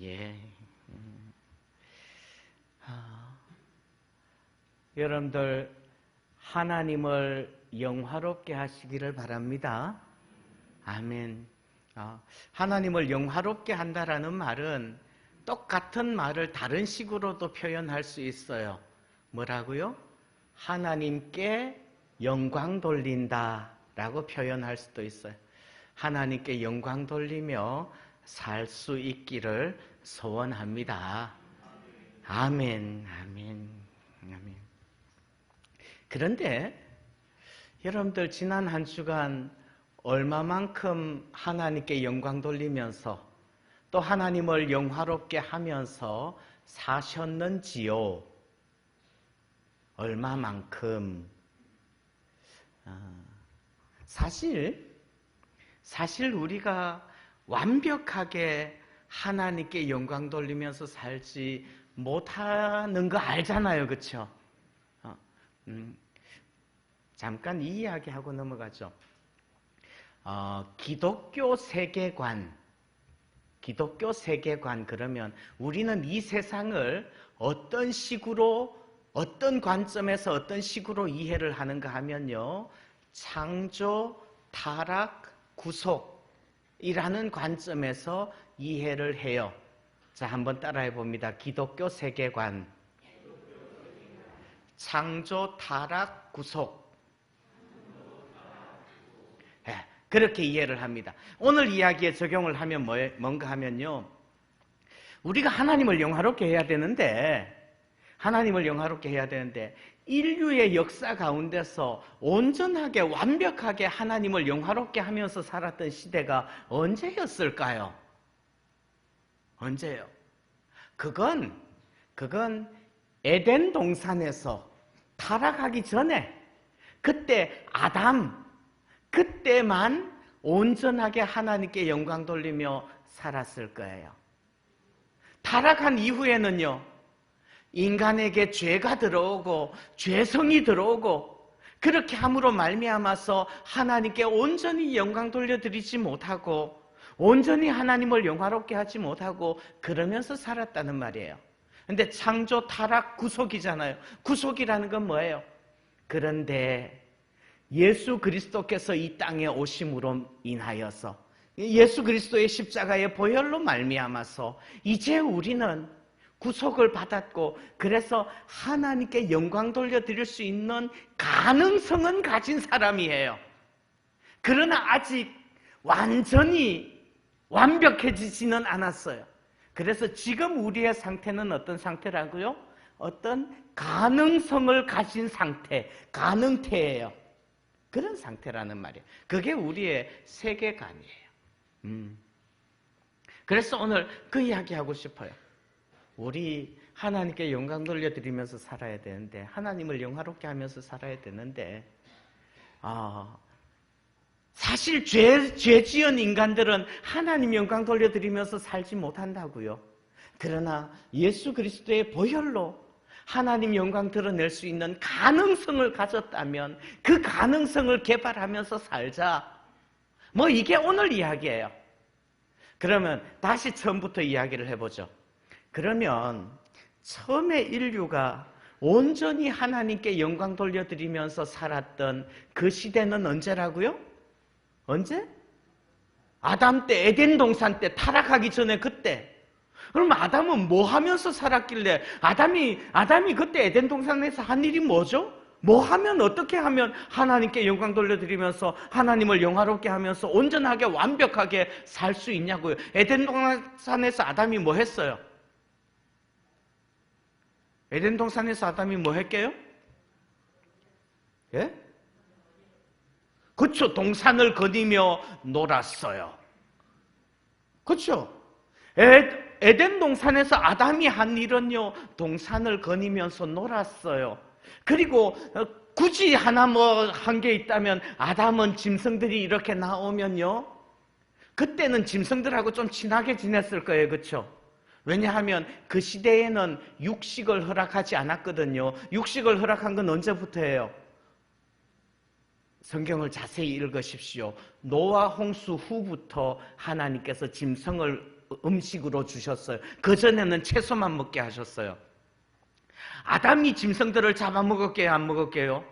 예. 여러분들 하나님을 영화롭게 하시기를 바랍니다. 아멘. 하나님을 영화롭게 한다라는 말은 똑같은 말을 다른 식으로도 표현할 수 있어요. 뭐라고요? 하나님께 영광 돌린다라고 표현할 수도 있어요. 하나님께 영광 돌리며 살 수 있기를 소원합니다. 아멘, 아멘, 아멘. 그런데 여러분들 지난 한 주간 얼마만큼 하나님께 영광 돌리면서 또 하나님을 영화롭게 하면서 사셨는지요? 얼마만큼? 사실 우리가 완벽하게 하나님께 영광 돌리면서 살지 못하는 거 알잖아요, 그렇죠? 잠깐 이 이야기하고 넘어가죠. 기독교 세계관 그러면 우리는 이 세상을 어떤 식으로, 어떤 관점에서 어떤 식으로 이해를 하는가 하면요, 창조, 타락, 구속이라는 관점에서 이해를 해요. 자, 한번 따라해 봅니다. 기독교 세계관, 창조, 타락, 구속. 그렇게 이해를 합니다. 오늘 이야기에 적용을 하면 뭔가 하면요, 우리가 하나님을 영화롭게 해야 되는데 인류의 역사 가운데서 온전하게 완벽하게 하나님을 영화롭게 하면서 살았던 시대가 언제였을까요? 언제요? 그건 에덴 동산에서 타락하기 전에 그때 그때만 온전하게 하나님께 영광 돌리며 살았을 거예요. 타락한 이후에는요, 인간에게 죄가 들어오고 죄성이 들어오고 그렇게 함으로 말미암아서 하나님께 온전히 영광 돌려드리지 못하고 온전히 하나님을 영화롭게 하지 못하고 그러면서 살았다는 말이에요. 근데 창조, 타락, 구속이잖아요. 구속이라는 건 뭐예요? 그런데 예수 그리스도께서 이 땅에 오심으로 인하여서 예수 그리스도의 십자가의 보혈로 말미암아서 이제 우리는 구속을 받았고 그래서 하나님께 영광 돌려드릴 수 있는 가능성은 가진 사람이에요. 그러나 아직 완전히 완벽해지지는 않았어요. 그래서 지금 우리의 상태는 어떤 상태라고요? 어떤 가능성을 가진 상태, 가능태예요. 그런 상태라는 말이에요. 그게 우리의 세계관이에요. 그래서 오늘 그 이야기 하고 싶어요. 우리 하나님께 영광 돌려드리면서 살아야 되는데, 하나님을 영화롭게 하면서 살아야 되는데, 사실 죄 지은 인간들은 하나님 영광 돌려드리면서 살지 못한다고요. 그러나 예수 그리스도의 보혈로 하나님 영광 드러낼 수 있는 가능성을 가졌다면 그 가능성을 개발하면서 살자. 뭐 이게 오늘 이야기예요. 그러면 다시 처음부터 이야기를 해보죠. 그러면 처음에 인류가 온전히 하나님께 영광 돌려드리면서 살았던 그 시대는 언제라고요? 언제? 아담 때, 에덴 동산 때, 타락하기 전에 그때. 그럼 아담은 뭐 하면서 살았길래 아담이 그때 에덴 동산에서 한 일이 뭐죠? 뭐 하면 어떻게 하면 하나님께 영광 돌려드리면서 하나님을 영화롭게 하면서 온전하게 완벽하게 살 수 있냐고요. 에덴 동산에서 아담이 뭐 했어요? 에덴 동산에서 아담이 뭐 했게요? 예? 그렇죠. 동산을 거니며 놀았어요. 그렇죠. 에덴 동산에서 아담이 한 일은요, 동산을 거니면서 놀았어요. 그리고 굳이 하나 뭐 한 게 있다면 아담은 짐승들이 이렇게 나오면요, 그때는 짐승들하고 좀 친하게 지냈을 거예요. 그렇죠? 왜냐하면 그 시대에는 육식을 허락하지 않았거든요. 육식을 허락한 건 언제부터예요? 성경을 자세히 읽으십시오. 노아 홍수 후부터 하나님께서 짐승을 음식으로 주셨어요. 그전에는 채소만 먹게 하셨어요. 아담이 짐승들을 잡아먹었게요, 안 먹었게요?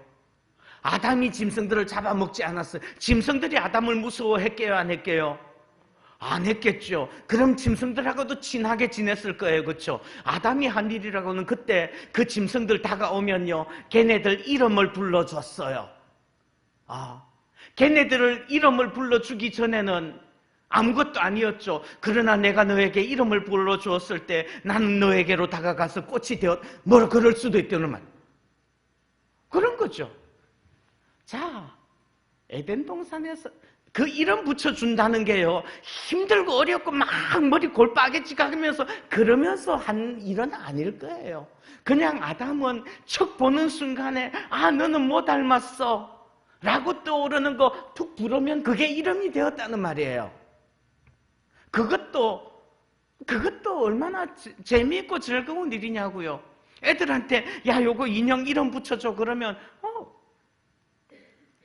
아담이 짐승들을 잡아먹지 않았어요. 짐승들이 아담을 무서워했게요, 안 했게요? 안 했겠죠. 그럼 짐승들하고도 친하게 지냈을 거예요, 그렇죠? 아담이 한 일이라고는 그때 그 짐승들 다가오면요, 걔네들 이름을 불러줬어요. 걔네들을 이름을 불러주기 전에는 아무것도 아니었죠. 그러나 내가 너에게 이름을 불러주었을 때 나는 너에게로 다가가서 꽃이 되었, 뭐라 그럴 수도 있다는 말. 그런 거죠. 자, 에덴 동산에서 그 이름 붙여준다는 게요, 힘들고 어렵고 막 머리 골빠개지 가면서 그러면서 한 일은 아닐 거예요. 그냥 아담은 척 보는 순간에 너는 뭐 닮았어? 라고 떠오르는 거 툭 부르면 그게 이름이 되었다는 말이에요. 그것도 얼마나 재미있고 즐거운 일이냐고요. 애들한테 야 요거 인형 이름 붙여줘 그러면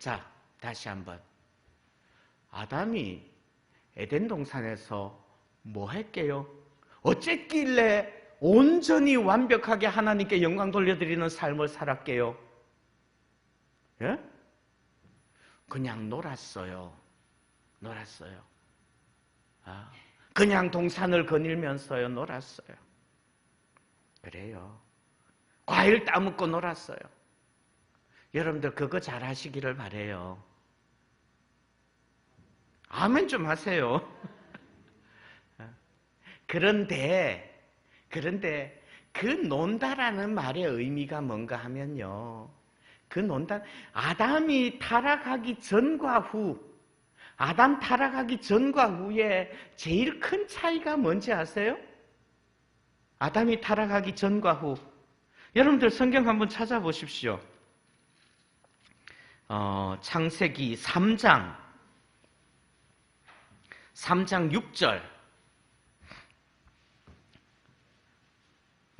자, 다시 한번. 아담이 에덴 동산에서 뭐 했게요? 어쨌길래 온전히 완벽하게 하나님께 영광 돌려드리는 삶을 살았게요? 예? 그냥 놀았어요. 그냥 동산을 거닐면서요, 놀았어요. 그래요. 과일 따먹고 놀았어요. 여러분들 그거 잘 하시기를 바라요. 아멘 좀 하세요. 그런데 그 논다라는 말의 의미가 뭔가 하면요, 그 논다, 아담이 타락하기 전과 후, 아담 타락하기 전과 후에 제일 큰 차이가 뭔지 아세요? 아담이 타락하기 전과 후. 여러분들 성경 한번 찾아보십시오. 창세기 3장 6절.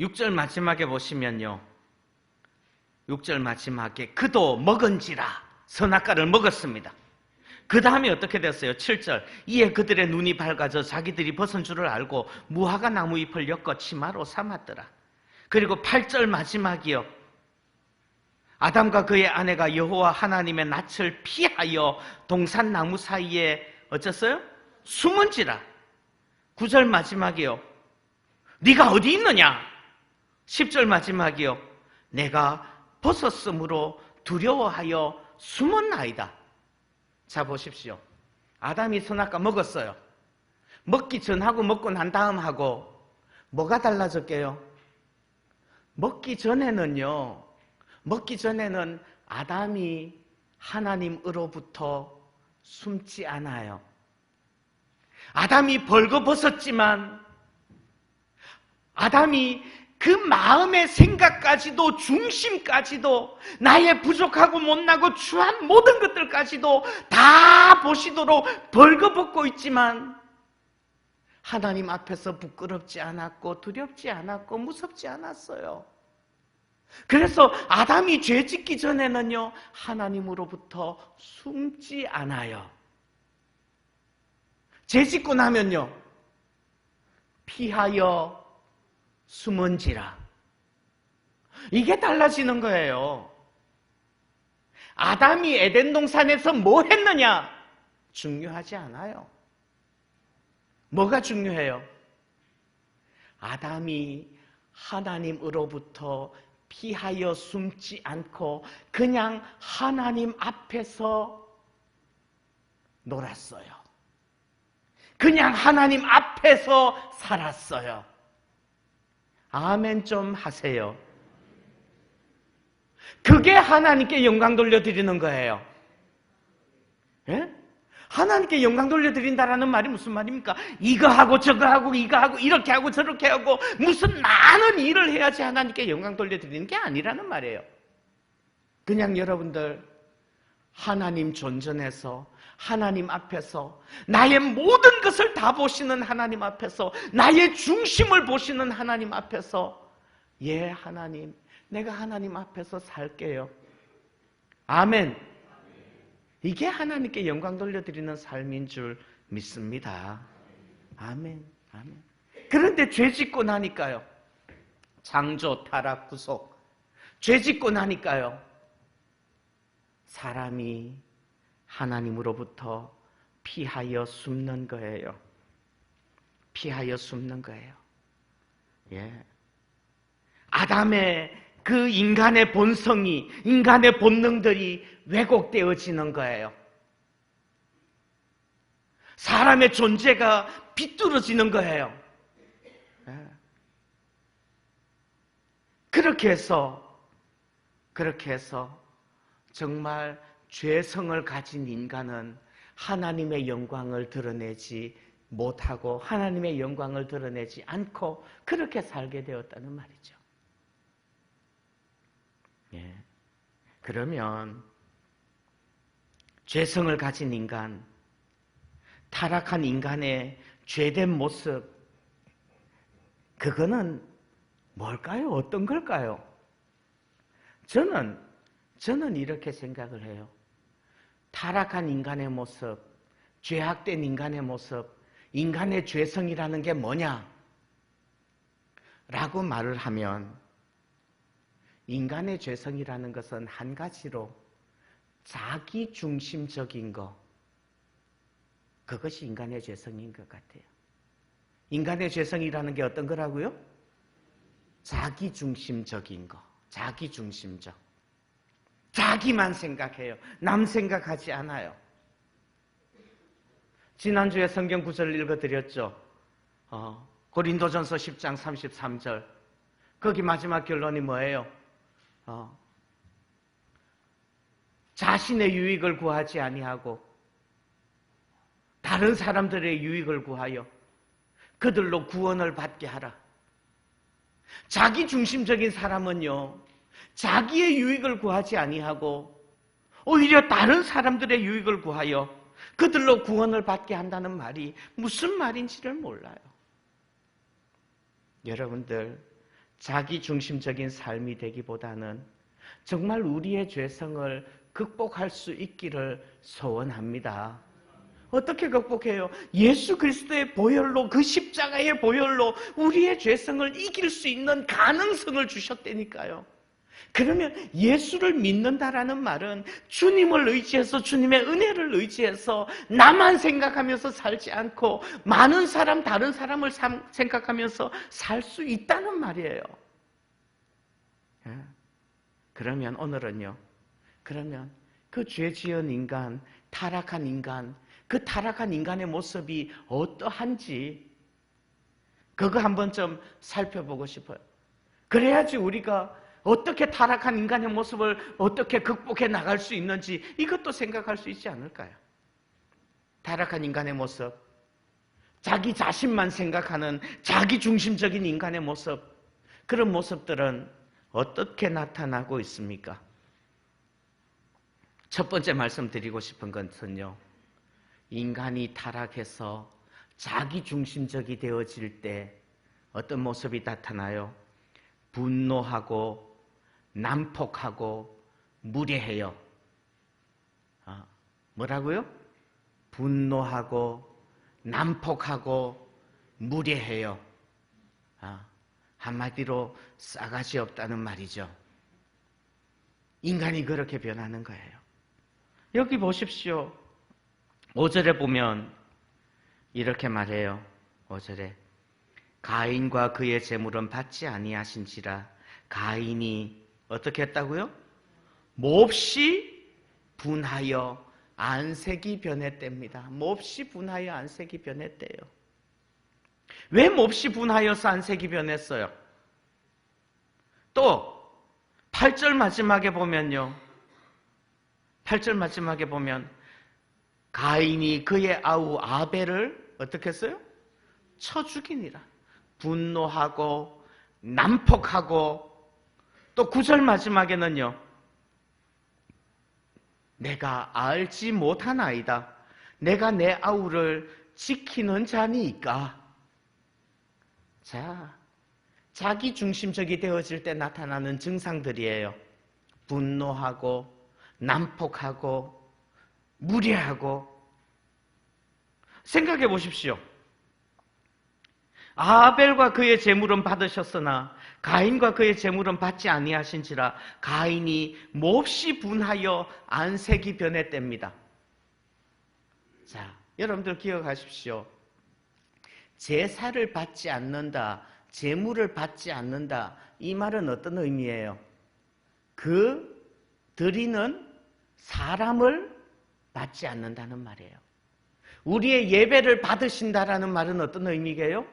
6절 마지막에 보시면요, 6절 마지막에 그도 먹은지라 선악과를 먹었습니다. 그 다음에 어떻게 됐어요? 7절. 이에 그들의 눈이 밝아져 자기들이 벗은 줄을 알고 무화과 나무 잎을 엮어 치마로 삼았더라. 그리고 8절 마지막이요, 아담과 그의 아내가 여호와 하나님의 낯을 피하여 동산 나무 사이에 어쩌어요? 숨은지라. 9절 마지막이요, 네가 어디 있느냐? 10절 마지막이요, 내가 벗었으므로 두려워하여 숨었나이다. 자, 보십시오. 아담이 선악과 먹었어요. 먹기 전하고 먹고 난 다음하고 뭐가 달라졌게요? 먹기 전에는 아담이 하나님으로부터 숨지 않아요. 아담이 벌거벗었지만 아담이 그 마음의 생각까지도, 중심까지도, 나의 부족하고 못나고 추한 모든 것들까지도 다 보시도록 벌거벗고 있지만 하나님 앞에서 부끄럽지 않았고 두렵지 않았고 무섭지 않았어요. 그래서 아담이 죄 짓기 전에는요, 하나님으로부터 숨지 않아요. 죄 짓고 나면요, 피하여 숨은지라. 이게 달라지는 거예요. 아담이 에덴 동산에서 뭐 했느냐? 중요하지 않아요. 뭐가 중요해요? 아담이 하나님으로부터 피하여 숨지 않고 그냥 하나님 앞에서 놀았어요. 그냥 하나님 앞에서 살았어요. 아멘 좀 하세요. 그게 하나님께 영광 돌려드리는 거예요. 예? 하나님께 영광 돌려드린다라는 말이 무슨 말입니까? 이거 하고 저거 하고 이거 하고 이렇게 하고 저렇게 하고 무슨 많은 일을 해야지 하나님께 영광 돌려드리는 게 아니라는 말이에요. 그냥 여러분들 하나님 존전에서, 하나님 앞에서, 나의 모든 것을 다 보시는 하나님 앞에서, 나의 중심을 보시는 하나님 앞에서, 예, 하나님, 내가 하나님 앞에서 살게요. 아멘. 이게 하나님께 영광 돌려드리는 삶인 줄 믿습니다. 아멘. 아멘. 그런데 죄 짓고 나니까요. 창조, 타락, 구속. 죄 짓고 나니까요. 사람이 하나님으로부터 피하여 숨는 거예요. 피하여 숨는 거예요. 예. 아담의 그 인간의 본성이, 인간의 본능들이 왜곡되어지는 거예요. 사람의 존재가 비뚤어지는 거예요. 예. 그렇게 해서 정말 죄성을 가진 인간은 하나님의 영광을 드러내지 못하고 하나님의 영광을 드러내지 않고 그렇게 살게 되었다는 말이죠. 예. 그러면 죄성을 가진 인간, 타락한 인간의 죄된 모습, 그거는 뭘까요? 어떤 걸까요? 저는 이렇게 생각을 해요. 타락한 인간의 모습, 죄악된 인간의 모습, 인간의 죄성이라는 게 뭐냐? 라고 말을 하면 인간의 죄성이라는 것은 한 가지로 자기중심적인 거, 그것이 인간의 죄성인 것 같아요. 인간의 죄성이라는 게 어떤 거라고요? 자기중심적인 거, 자기중심적. 자기만 생각해요. 남 생각하지 않아요. 지난주에 성경 구절 읽어드렸죠. 고린도전서 10장 33절. 거기 마지막 결론이 뭐예요? 자신의 유익을 구하지 아니하고 다른 사람들의 유익을 구하여 그들로 구원을 받게 하라. 자기중심적인 사람은요, 자기의 유익을 구하지 아니하고 오히려 다른 사람들의 유익을 구하여 그들로 구원을 받게 한다는 말이 무슨 말인지를 몰라요. 여러분들, 자기중심적인 삶이 되기보다는 정말 우리의 죄성을 극복할 수 있기를 소원합니다. 어떻게 극복해요? 예수 그리스도의 보혈로, 그 십자가의 보혈로 우리의 죄성을 이길 수 있는 가능성을 주셨다니까요. 그러면 예수를 믿는다라는 말은 주님을 의지해서, 주님의 은혜를 의지해서 나만 생각하면서 살지 않고 많은 사람, 다른 사람을 생각하면서 살 수 있다는 말이에요. 그러면 오늘은요, 그러면 그 죄 지은 인간, 타락한 인간, 그 타락한 인간의 모습이 어떠한지 그거 한번 좀 살펴보고 싶어요. 그래야지 우리가 어떻게 타락한 인간의 모습을 어떻게 극복해 나갈 수 있는지 이것도 생각할 수 있지 않을까요? 타락한 인간의 모습, 자기 자신만 생각하는 자기중심적인 인간의 모습, 그런 모습들은 어떻게 나타나고 있습니까? 첫 번째 말씀드리고 싶은 것은요, 인간이 타락해서 자기중심적이 되어질 때 어떤 모습이 나타나요? 분노하고 난폭하고 무례해요. 뭐라고요? 분노하고 난폭하고 무례해요. 한마디로 싸가지 없다는 말이죠. 인간이 그렇게 변하는 거예요. 여기 보십시오. 5절에 보면 이렇게 말해요. 5절에 가인과 그의 재물은 받지 아니하신지라 가인이 어떻게 했다고요? 몹시 분하여 안색이 변했답니다. 몹시 분하여 안색이 변했대요. 왜 몹시 분하여서 안색이 변했어요? 또 8절 마지막에 보면요, 8절 마지막에 보면 가인이 그의 아우 아벨을 어떻게 했어요? 쳐 죽이니라. 분노하고 난폭하고, 또 9절 마지막에는요, 내가 알지 못하나이다. 내가 내 아우를 지키는 자니까. 자, 자기중심적이 되어질 때 나타나는 증상들이에요. 분노하고 난폭하고 무례하고. 생각해 보십시오. 아벨과 그의 제물은 받으셨으나 가인과 그의 제물은 받지 아니하신지라 가인이 몹시 분하여 안색이 변했답니다. 자, 여러분들 기억하십시오. 제사를 받지 않는다, 제물을 받지 않는다, 이 말은 어떤 의미예요? 그 드리는 사람을 받지 않는다는 말이에요. 우리의 예배를 받으신다라는 말은 어떤 의미게요?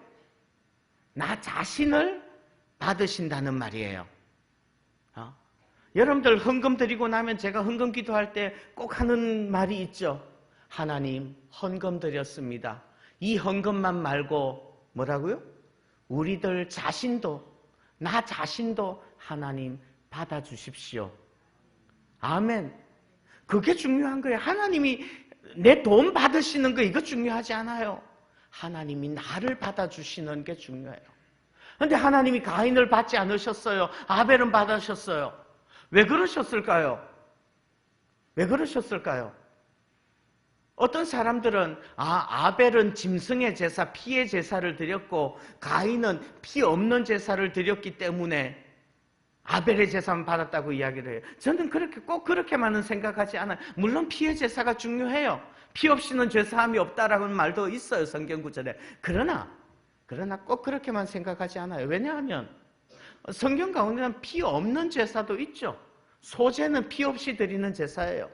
나 자신을 받으신다는 말이에요. 여러분들 헌금 드리고 나면 제가 헌금 기도할 때 꼭 하는 말이 있죠. 하나님, 헌금 드렸습니다. 이 헌금만 말고 뭐라고요? 우리들 자신도, 나 자신도 하나님 받아주십시오. 아멘. 그게 중요한 거예요. 하나님이 내 돈 받으시는 거 이거 중요하지 않아요. 하나님이 나를 받아주시는 게 중요해요. 그런데 하나님이 가인을 받지 않으셨어요. 아벨은 받으셨어요. 왜 그러셨을까요? 왜 그러셨을까요? 어떤 사람들은 아벨은 짐승의 제사, 피의 제사를 드렸고 가인은 피 없는 제사를 드렸기 때문에 아벨의 제사만 받았다고 이야기를 해요. 저는 꼭 그렇게만은 생각하지 않아요. 물론 피의 제사가 중요해요. 피 없이는 죄사함이 없다라는 말도 있어요, 성경 구절에. 그러나 꼭 그렇게만 생각하지 않아요. 왜냐하면 성경 가운데는 피 없는 제사도 있죠. 소제는 피 없이 드리는 제사예요.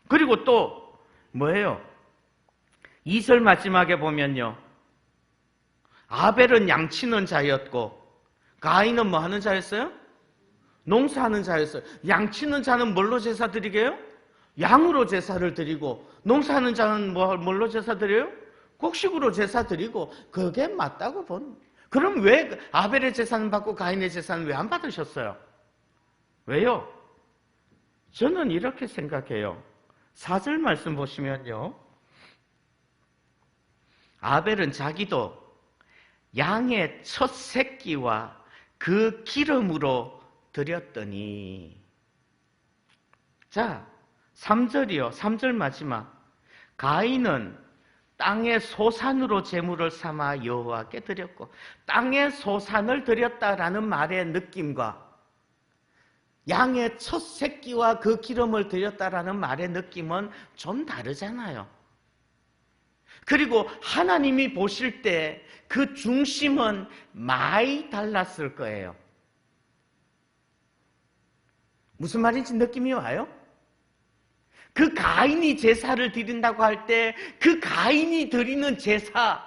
그리고 또 뭐예요? 2절 마지막에 보면요, 아벨은 양치는 자였고 가인은 뭐 하는 자였어요? 농사하는 자였어요. 양치는 자는 뭘로 제사 드리게요? 양으로 제사를 드리고, 농사하는 자는 뭘로 제사 드려요? 곡식으로 제사 드리고. 그게 맞다고 보는. 그럼 왜 아벨의 제사는 받고 가인의 제사는 왜 안 받으셨어요? 왜요? 저는 이렇게 생각해요. 4절 말씀 보시면요, 아벨은 자기도 양의 첫 새끼와 그 기름으로 드렸더니. 자, 3절이요. 3절 마지막. 가인은 땅의 소산으로 제물을 삼아 여호와께 드렸고. 땅의 소산을 드렸다라는 말의 느낌과 양의 첫 새끼와 그 기름을 드렸다라는 말의 느낌은 좀 다르잖아요. 그리고 하나님이 보실 때 그 중심은 많이 달랐을 거예요. 무슨 말인지 느낌이 와요? 그 가인이 제사를 드린다고 할 때 그 가인이 드리는 제사,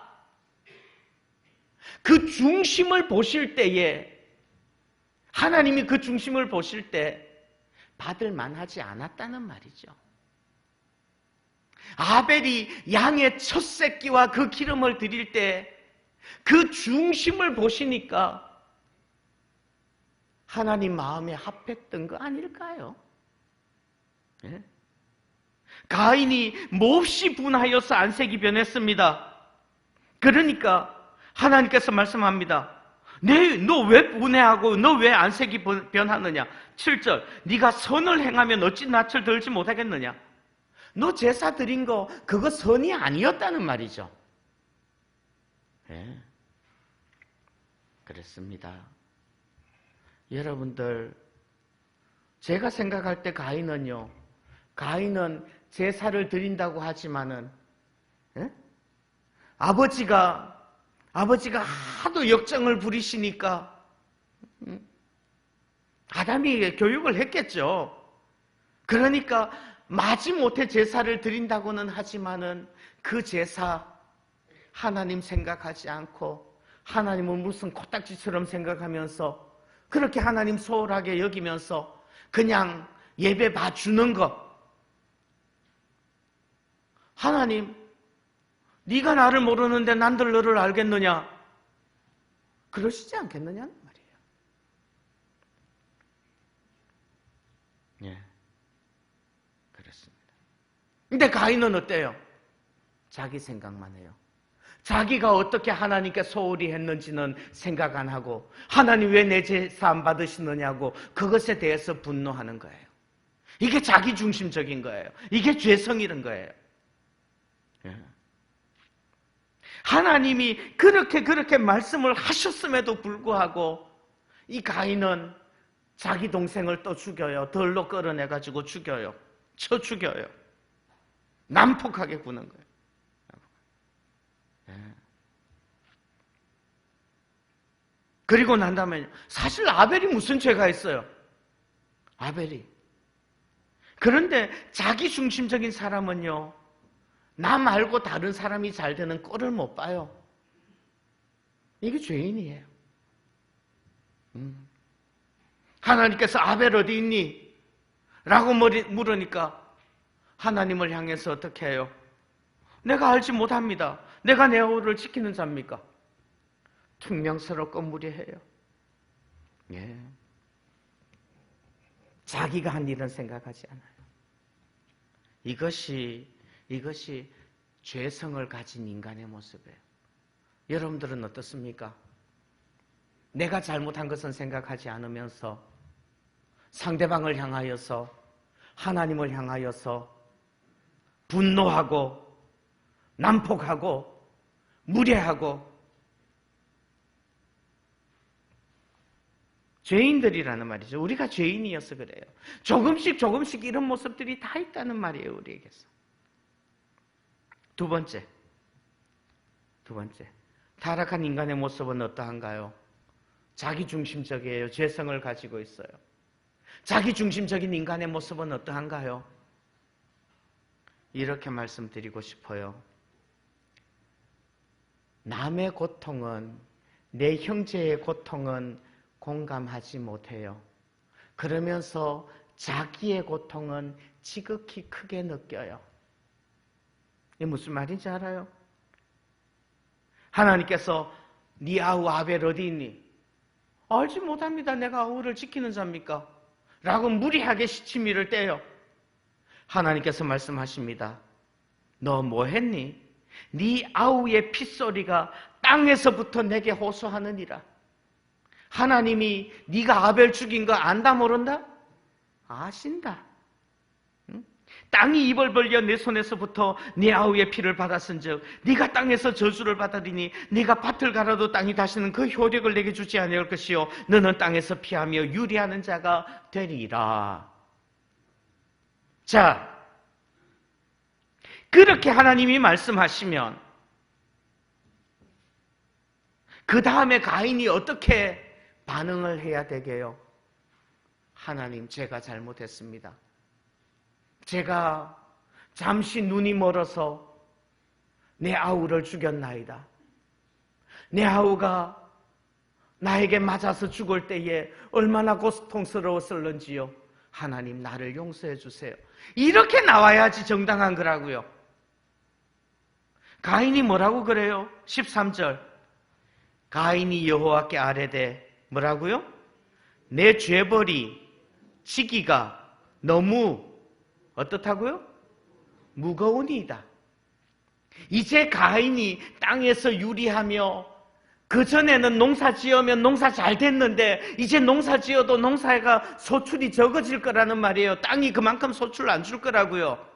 그 중심을 보실 때에, 하나님이 그 중심을 보실 때 받을 만하지 않았다는 말이죠. 아벨이 양의 첫 새끼와 그 기름을 드릴 때 그 중심을 보시니까 하나님 마음에 합했던 거 아닐까요? 예? 가인이 몹시 분하여서 안색이 변했습니다. 그러니까 하나님께서 말씀합니다. 너 왜 분해하고 너 왜 안색이 변하느냐? 7절, 네가 선을 행하면 어찌 낯을 들지 못하겠느냐? 너 제사 드린 거 그거 선이 아니었다는 말이죠. 네. 그렇습니다. 여러분들, 제가 생각할 때 가인은 제사를 드린다고 하지만은, 아버지가 하도 역정을 부리시니까 아담이 교육을 했겠죠. 그러니까 마지못해 제사를 드린다고는 하지만은 그 제사 하나님 생각하지 않고 하나님은 무슨 코딱지처럼 생각하면서 그렇게 하나님 소홀하게 여기면서 그냥 예배 봐주는 것. 하나님, 네가 나를 모르는데 난들 너를 알겠느냐? 그러시지 않겠느냐는 말이에요. 예, 그렇습니다. 근데 가인은 어때요? 자기 생각만 해요. 자기가 어떻게 하나님께 소홀히 했는지는 생각 안 하고 하나님 왜 내 제사 안 받으시느냐고 그것에 대해서 분노하는 거예요. 이게 자기중심적인 거예요. 이게 죄성이란 거예요. 하나님이 그렇게 말씀을 하셨음에도 불구하고 이 가인은 자기 동생을 또 죽여요. 덜로 끌어내가지고 죽여요. 쳐 죽여요. 난폭하게 구는 거예요. 그리고 난 다음에 사실 아벨이 무슨 죄가 있어요? 아벨이. 그런데 자기 중심적인 사람은요, 나 말고 다른 사람이 잘 되는 꼴을 못 봐요. 이게 죄인이에요. 하나님께서 아벨 어디 있니? 라고 물으니까 하나님을 향해서 어떻게 해요? 내가 알지 못합니다. 내가 내 아우를 지키는 자입니까? 퉁명스럽고 무례해요. 예. 자기가 한 일은 생각하지 않아요. 이것이 죄성을 가진 인간의 모습이에요. 여러분들은 어떻습니까? 내가 잘못한 것은 생각하지 않으면서 상대방을 향하여서, 하나님을 향하여서 분노하고 난폭하고 무례하고 죄인들이라는 말이죠. 우리가 죄인이어서 그래요. 조금씩 이런 모습들이 다 있다는 말이에요, 우리에게서. 두 번째. 타락한 인간의 모습은 어떠한가요? 자기중심적이에요. 죄성을 가지고 있어요. 자기중심적인 인간의 모습은 어떠한가요? 이렇게 말씀드리고 싶어요. 남의 고통은, 내 형제의 고통은 공감하지 못해요. 그러면서 자기의 고통은 지극히 크게 느껴요. 이게 무슨 말인지 알아요? 하나님께서 네 아우 아벨 어디 있니? 알지 못합니다. 내가 아우를 지키는 자입니까? 라고 무리하게 시치미를 떼요. 하나님께서 말씀하십니다. 너 뭐 했니? 네 아우의 핏소리가 땅에서부터 내게 호소하느니라. 하나님이 네가 아벨 죽인 거 안다 모른다? 아신다. 응? 땅이 입을 벌려 내 손에서부터 네 아우의 피를 받았은즉 네가 땅에서 저주를 받으리니 네가 밭을 갈아도 땅이 다시는 그 효력을 내게 주지 아니할 것이요 너는 땅에서 피하며 유리하는 자가 되리라. 자, 그렇게 하나님이 말씀하시면 그 다음에 가인이 어떻게 반응을 해야 되게요? 하나님, 제가 잘못했습니다. 제가 잠시 눈이 멀어서 내 아우를 죽였나이다. 내 아우가 나에게 맞아서 죽을 때에 얼마나 고통스러웠을런지요. 하나님, 나를 용서해 주세요. 이렇게 나와야지 정당한 거라고요. 가인이 뭐라고 그래요? 13절. 가인이 여호와께 아뢰되 뭐라고요? 내 죄벌이 지기가 너무 어떻다고요? 무거우니이다. 이제 가인이 땅에서 유리하며 그전에는 농사 지으면 농사 잘 됐는데 이제 농사 지어도 농사가 소출이 적어질 거라는 말이에요. 땅이 그만큼 소출 안 줄 거라고요.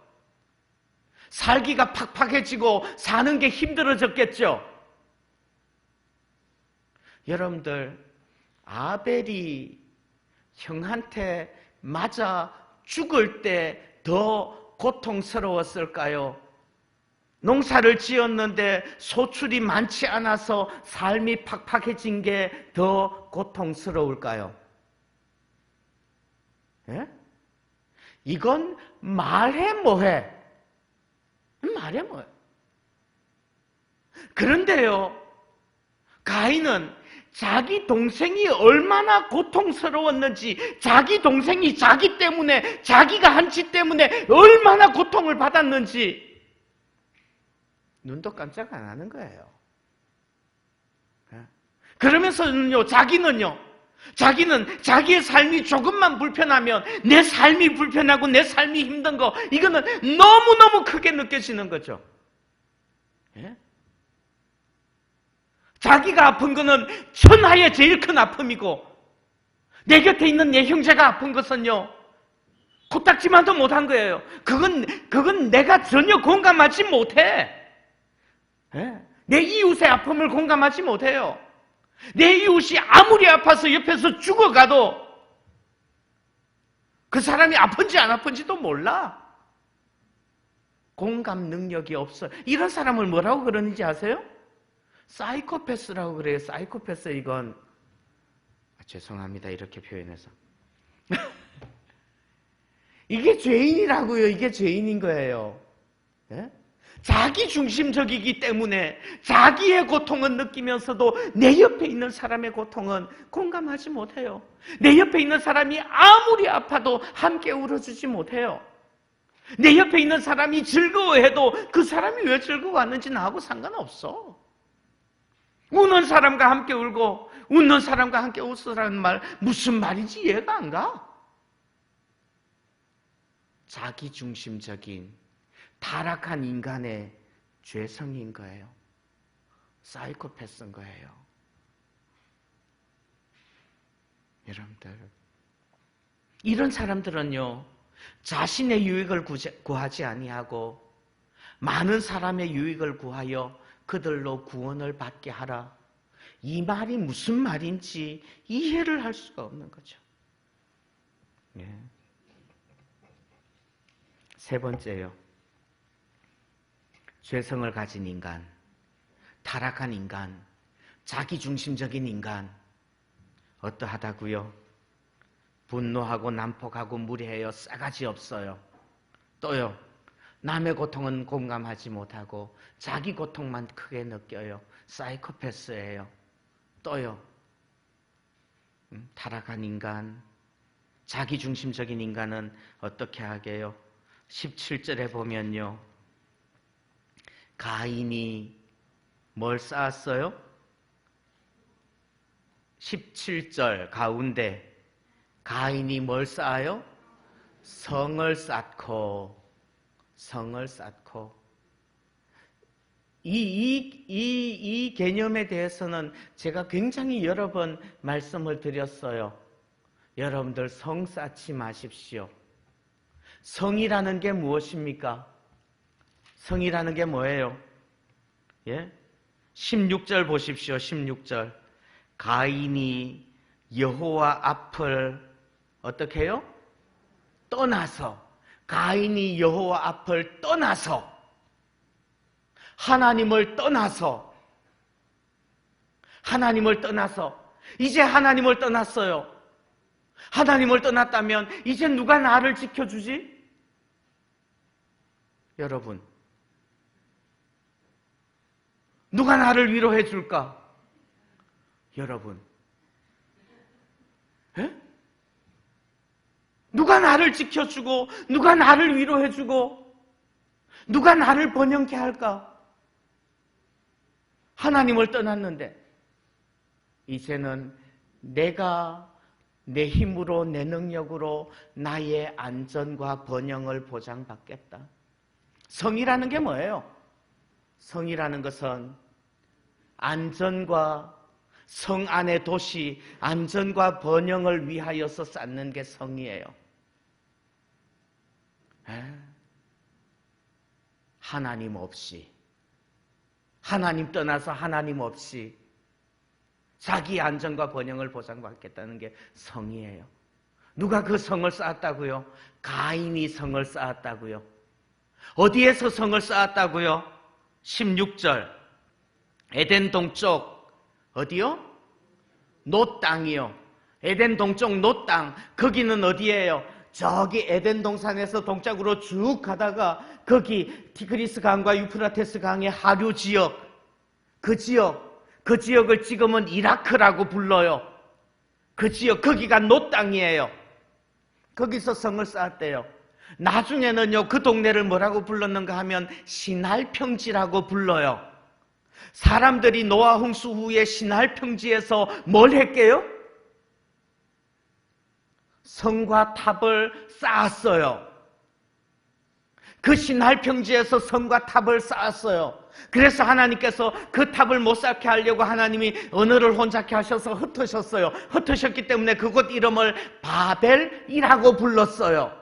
살기가 팍팍해지고 사는 게 힘들어졌겠죠. 여러분들, 아벨이 형한테 맞아 죽을 때 더 고통스러웠을까요? 농사를 지었는데 소출이 많지 않아서 삶이 팍팍해진 게 더 고통스러울까요? 예? 이건 말해 뭐해? 말해 뭐해? 그런데요, 가인은 자기 동생이 얼마나 고통스러웠는지, 자기 동생이 자기 때문에, 자기가 한 짓 때문에 얼마나 고통을 받았는지 눈도 깜짝 안 하는 거예요. 그러면서는요, 자기는 자기의 삶이 조금만 불편하면 내 삶이 불편하고 내 삶이 힘든 거, 이거는 너무너무 크게 느껴지는 거죠. 예? 자기가 아픈 거는 천하의 제일 큰 아픔이고 내 곁에 있는 내 형제가 아픈 것은요 코딱지만도 못한 거예요. 그건 내가 전혀 공감하지 못해. 내 이웃의 아픔을 공감하지 못해요. 내 이웃이 아무리 아파서 옆에서 죽어가도 그 사람이 아픈지 안 아픈지도 몰라. 공감 능력이 없어. 이런 사람을 뭐라고 그러는지 아세요? 사이코패스라고 그래요. 사이코패스. 이건 죄송합니다. 이렇게 표현해서 이게 죄인이라고요. 이게 죄인인 거예요. 자기 중심적이기 때문에 자기의 고통은 느끼면서도 내 옆에 있는 사람의 고통은 공감하지 못해요. 내 옆에 있는 사람이 아무리 아파도 함께 울어주지 못해요. 내 옆에 있는 사람이 즐거워해도 그 사람이 왜 즐거워하는지 나하고 상관없어. 우는 사람과 함께 울고 웃는 사람과 함께 웃으라는 말 무슨 말인지 이해가 안 가. 자기 중심적인 타락한 인간의 죄성인 거예요. 사이코패스인 거예요. 여러분들, 이런 사람들은요, 자신의 유익을 구하지 아니하고 많은 사람의 유익을 구하여 그들로 구원을 받게 하라. 이 말이 무슨 말인지 이해를 할 수가 없는 거죠. 세 번째요. 죄성을 가진 인간, 타락한 인간, 자기중심적인 인간, 어떠하다고요? 분노하고 난폭하고 무례해요. 싸가지 없어요. 또요, 남의 고통은 공감하지 못하고 자기 고통만 크게 느껴요. 사이코패스예요. 또요, 타락한 인간, 자기중심적인 인간은 어떻게 하게요? 17절에 보면요, 가인이 뭘 쌓았어요? 17절 가운데 가인이 뭘 쌓아요? 성을 쌓고 이 개념에 대해서는 제가 굉장히 여러 번 말씀을 드렸어요. 여러분들 성 쌓지 마십시오. 성이라는 게 무엇입니까? 성이라는 게 뭐예요? 16절 보십시오. 16절. 가인이 여호와 앞을 어떻게 해요? 떠나서. 가인이 여호와 앞을 떠나서, 하나님을 떠나서 이제 하나님을 떠났어요. 하나님을 떠났다면 이제 누가 나를 지켜주지? 여러분, 누가 나를 위로해 줄까? 여러분, 누가 나를 지켜주고 누가 나를 위로해주고 누가 나를 번영케 할까? 하나님을 떠났는데 이제는 내가 내 힘으로 내 능력으로 나의 안전과 번영을 보장받겠다. 성이라는 게 뭐예요? 성이라는 것은 안전과 성 안의 도시, 안전과 번영을 위하여서 쌓는 게 성이에요. 하나님 없이, 하나님 떠나서 하나님 없이 자기 안전과 번영을 보장받겠다는 게 성이에요. 누가 그 성을 쌓았다고요? 가인이 성을 쌓았다고요. 어디에서 성을 쌓았다고요? 16절. 에덴 동쪽 어디요? 롯 땅이요. 에덴 동쪽 롯 땅. 거기는 어디예요? 저기 에덴 동산에서 동쪽으로 쭉 가다가 거기 티그리스 강과 유프라테스 강의 하류 지역, 그 지역을 지금은 이라크라고 불러요. 그 지역, 거기가 롯 땅이에요. 거기서 성을 쌓았대요. 나중에는요, 그 동네를 뭐라고 불렀는가 하면 시날 평지라고 불러요. 사람들이 노아 홍수 후에 시날 평지에서 뭘 했게요? 성과 탑을 쌓았어요. 그 시날 평지에서 성과 탑을 쌓았어요. 그래서 하나님께서 그 탑을 못 쌓게 하려고 하나님이 언어를 혼잡게 하셔서 흩으셨어요. 흩으셨기 때문에 그곳 이름을 바벨이라고 불렀어요.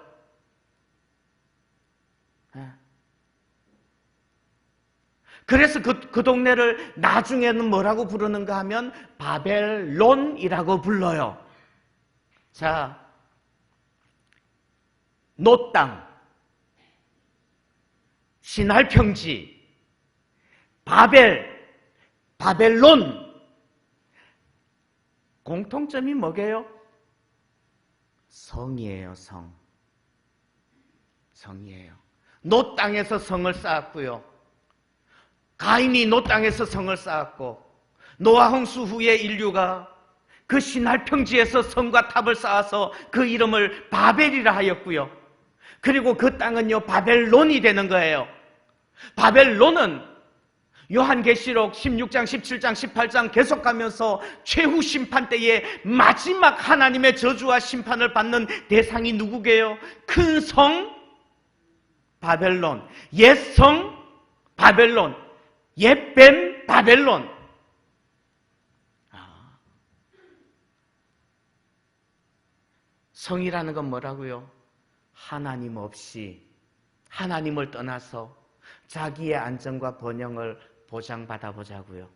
그래서 그 동네를 나중에는 뭐라고 부르는가 하면 바벨론이라고 불러요. 자, 노 땅, 신할평지, 바벨론. 공통점이 뭐게요? 성이에요, 성. 성이에요. 노 땅에서 성을 쌓았고요. 가인이 노 땅에서 성을 쌓았고, 노아 홍수 후에 인류가 그 신할 평지에서 성과 탑을 쌓아서 그 이름을 바벨이라 하였고요. 그리고 그 땅은요, 바벨론이 되는 거예요. 바벨론은 요한계시록 16장, 17장, 18장 계속 가면서 최후 심판 때에 마지막 하나님의 저주와 심판을 받는 대상이 누구게요? 큰 성 바벨론, 옛성 바벨론, 옛뱀 바벨론. 성이라는 건 뭐라고요? 하나님 없이, 하나님을 떠나서 자기의 안전과 번영을 보장받아 보자고요.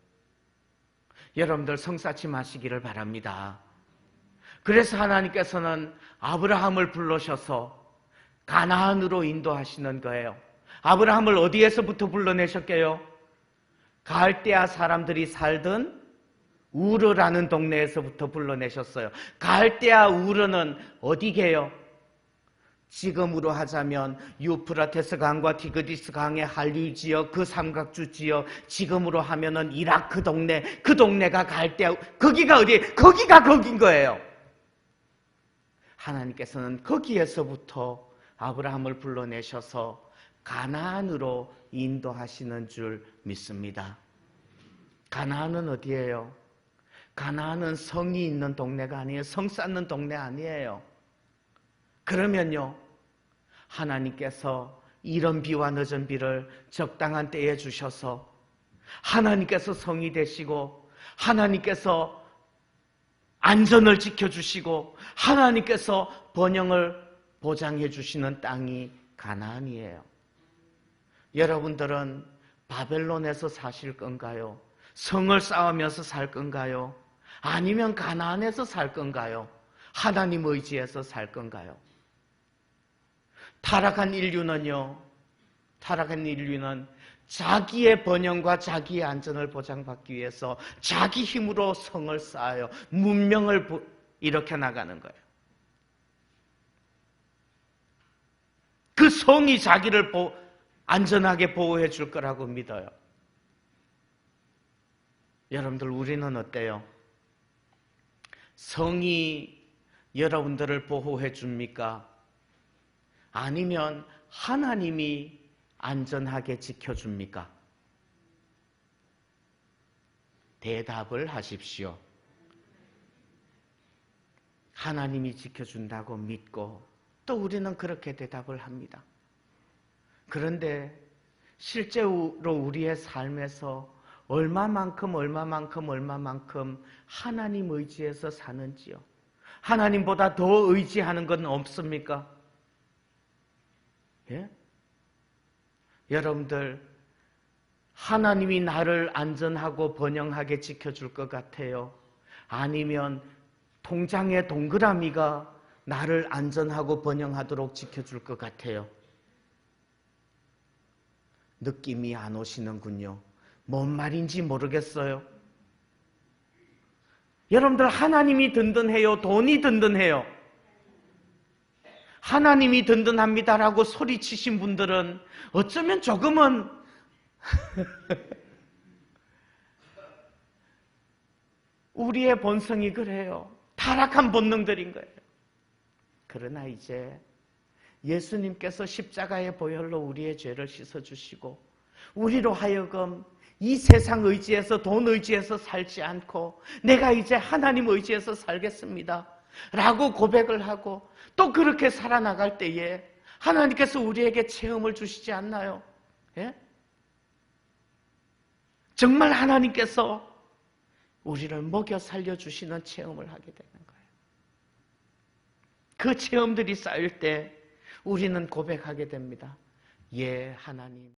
여러분들 성 쌓지 마시기를 바랍니다. 그래서 하나님께서는 아브라함을 불러셔서 가나안으로 인도하시는 거예요. 아브라함을 어디에서부터 불러내셨게요? 갈대아 사람들이 살던 우르라는 동네에서부터 불러내셨어요. 갈대아 우르는 어디게요? 지금으로 하자면 유프라테스 강과 티그리스 강의 한류 지역, 그 삼각주 지역, 지금으로 하면은 이라크 동네, 그 동네가 갈대아, 거기가 어디? 거기가 거긴 거예요. 하나님께서는 거기에서부터 아브라함을 불러내셔서 가나안으로 인도하시는 줄 믿습니다. 가나안은 어디예요? 가나안은 성이 있는 동네가 아니에요. 성 쌓는 동네 아니에요. 그러면요, 하나님께서 이런 비와 늦은 비를 적당한 때에 주셔서 하나님께서 성이 되시고 하나님께서 안전을 지켜주시고 하나님께서 번영을 보장해 주시는 땅이 가나안이에요. 여러분들은 바벨론에서 사실 건가요? 성을 쌓으면서 살 건가요? 아니면 가나안에서 살 건가요? 하나님 의지에서 살 건가요? 타락한 인류는 자기의 번영과 자기의 안전을 보장받기 위해서 자기 힘으로 성을 쌓아요. 문명을 일으켜 나가는 거예요. 그 성이 자기를 안전하게 보호해 줄 거라고 믿어요. 여러분들, 우리는 어때요? 성이 여러분들을 보호해 줍니까? 아니면 하나님이 안전하게 지켜줍니까? 대답을 하십시오. 하나님이 지켜준다고 믿고 또 우리는 그렇게 대답을 합니다. 그런데 실제로 우리의 삶에서 얼마만큼 하나님 의지해서 사는지요? 하나님보다 더 의지하는 건 없습니까? 예? 여러분들, 하나님이 나를 안전하고 번영하게 지켜줄 것 같아요? 아니면 통장의 동그라미가 나를 안전하고 번영하도록 지켜줄 것 같아요? 느낌이 안 오시는군요. 뭔 말인지 모르겠어요. 여러분들, 하나님이 든든해요? 돈이 든든해요? 하나님이 든든합니다라고 소리치신 분들은 어쩌면 조금은 우리의 본성이 그래요. 타락한 본능들인 거예요. 그러나 이제 예수님께서 십자가의 보혈로 우리의 죄를 씻어주시고 우리로 하여금 이 세상 의지에서, 돈 의지에서 살지 않고 내가 이제 하나님 의지에서 살겠습니다 라고 고백을 하고 또 그렇게 살아나갈 때에 하나님께서 우리에게 체험을 주시지 않나요? 예? 정말 하나님께서 우리를 먹여 살려주시는 체험을 하게 되는 거예요. 그 체험들이 쌓일 때 우리는 고백하게 됩니다. 예, 하나님.